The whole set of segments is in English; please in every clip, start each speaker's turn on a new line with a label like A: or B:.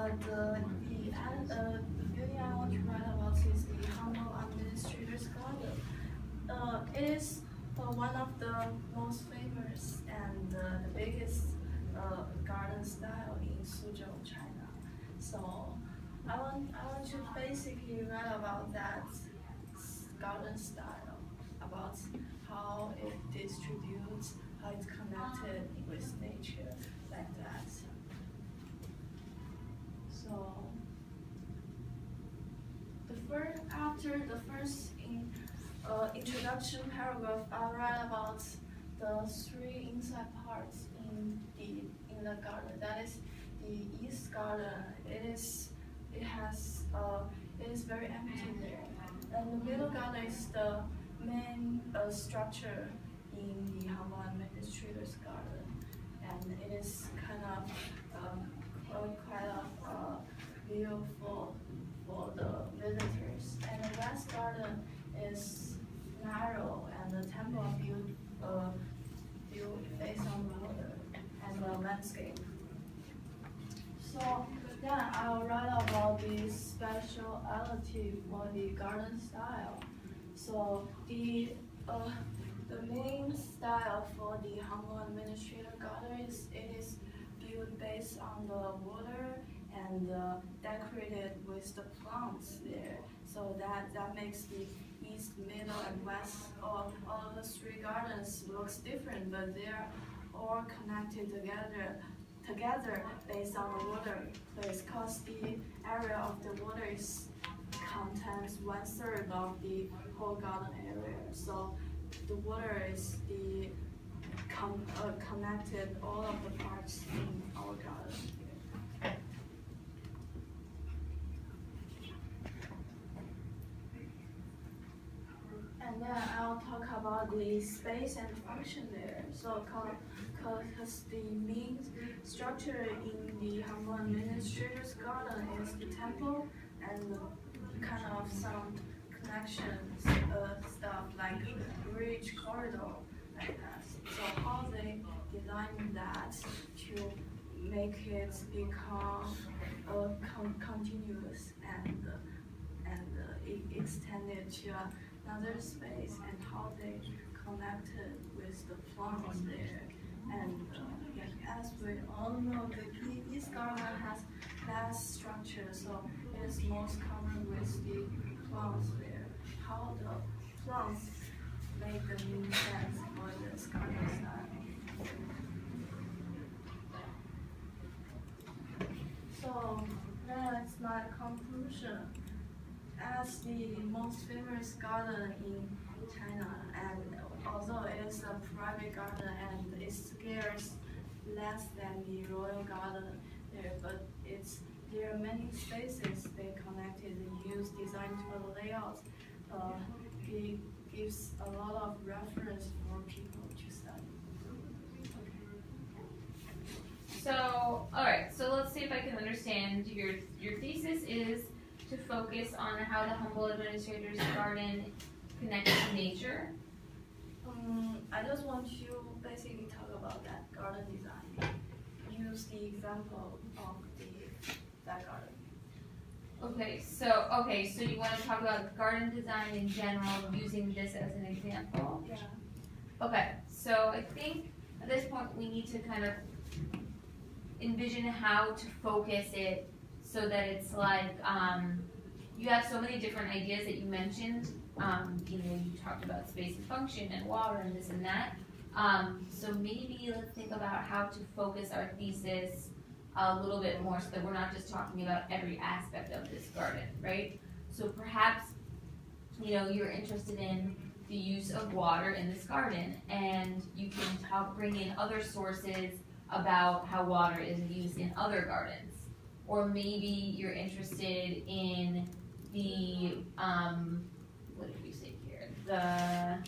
A: The building I want to write about is the Humble Administrator's Garden. It is one of the most famous and the biggest garden style in Suzhou, China. So I want to basically write about that garden style, about how it distributes, how it's connected with nature, like that. So after the first introduction paragraph, I write about the three inside parts in the garden. That is the east garden. It is very empty there, and the middle garden is the main structure in the Humble Administrator's Garden, and it is kind of quite a beautiful for the visitors. And the west garden is narrow, and the temple are built based on the water and the landscape. So then I'll write about the speciality for the garden style. So the main style for the Humble Administrator Garden is built based on the water and decorated with the plants there. So that makes the east, middle, and west, all the three gardens looks different, but they're all connected together based on the water place, because the area of the water contains 1/3 of the whole garden area. So the water is connected all of the parts in our garden. And then I'll talk about the space and function there. So, because the main structure in the Humble Administrator's Garden is the temple and kind of some connections, stuff like bridge, corridor, like that. So how they designed that to make it become continuous and extended to another space, and how they connected with the plants there. And as we all know, the East Garden has less structure, so it is most common with the plants there. How the plants make the new sense for this garden style. So that's my conclusion. As the most famous garden in China, and although it is a private garden and it scares less than the royal garden there, but there are many spaces they connected and used designed for the layout. It gives a lot of reference for people to study.
B: So, all right. So let's see if I can understand your thesis is to focus on how the Humble Administrator's Garden connects to nature.
A: I just want to basically talk about that garden design. Use the example of that garden.
B: Okay, so you want to talk about garden design in general, using this as an example?
A: Yeah.
B: Okay, so I think at this point we need to kind of envision how to focus it so that it's like, you have so many different ideas that you mentioned. You talked about space and function and water and this and that. So maybe let's think about how to focus our thesis a little bit more so that we're not just talking about every aspect of this garden, right? So perhaps, you're interested in the use of water in this garden, and you can bring in other sources about how water is used in other gardens. Or maybe you're interested in the, what did we say here? The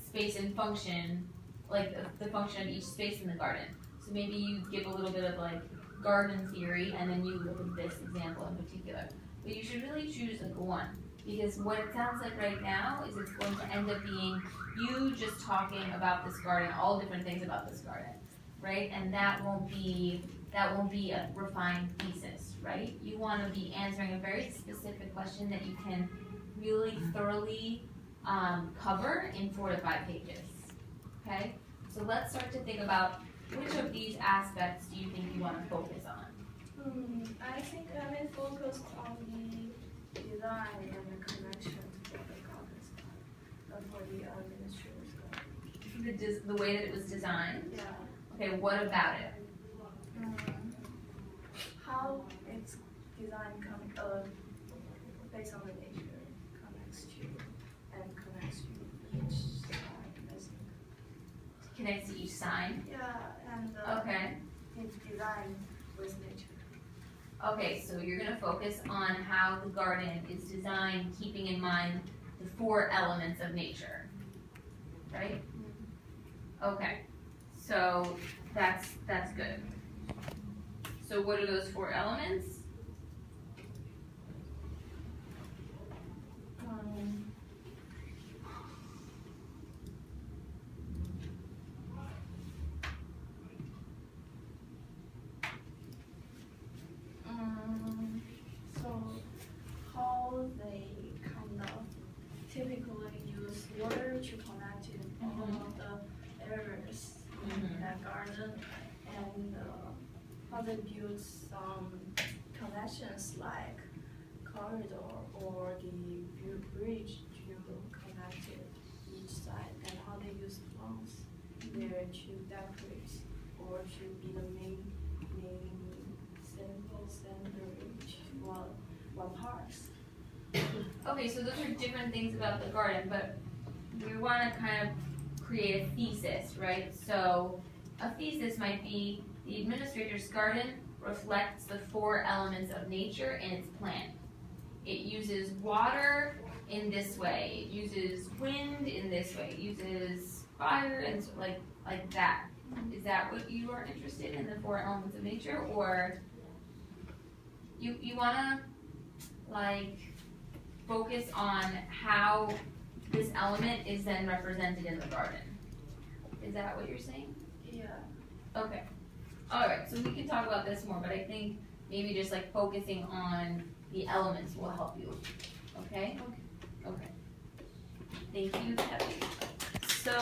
B: space and function, like the function of each space in the garden. So maybe you give a little bit of like garden theory, and then you look at this example in particular. But you should really choose like one, because what it sounds like right now is it's going to end up being you just talking about this garden, all different things about this garden. right? And that won't be a refined thesis, right? You wanna be answering a very specific question that you can really thoroughly cover in 4 to 5 pages, okay? So let's start to think about which of these aspects do you think you wanna focus on?
A: I think I may focus on the design and the connection for the garden style, for the administrative style.
B: The way that it was designed?
A: Yeah.
B: Okay, what about it?
A: How it's designed based on the nature connects to each side, I think.
B: Connects to each sign?
A: Yeah, and
B: Okay.
A: it's designed with nature.
B: Okay, so you're gonna focus on how the garden is designed, keeping in mind the 4 elements of nature, right? Okay, so that's good. So what are those 4 elements?
A: So how they kind of typically use water to connect to all of the areas in that garden, and how they build some connections like corridor or the bridge to connect to each side, and how they use plants there to decorate or to be the main one parts.
B: Okay, so those are different things about the garden, but we wanna kind of create a thesis, right? So a thesis might be the administrator's garden reflects the 4 elements of nature in its plan. It uses water in this way, it uses wind in this way, it uses fire and so like that. Is that what you are interested in, the 4 elements of nature, or you wanna like focus on how this element is then represented in the garden? Is that what you're saying?
A: Yeah.
B: Okay. Alright, so we can talk about this more, but I think maybe just like focusing on the elements will help you. Okay?
A: Okay.
B: Okay. Thank you, Debbie.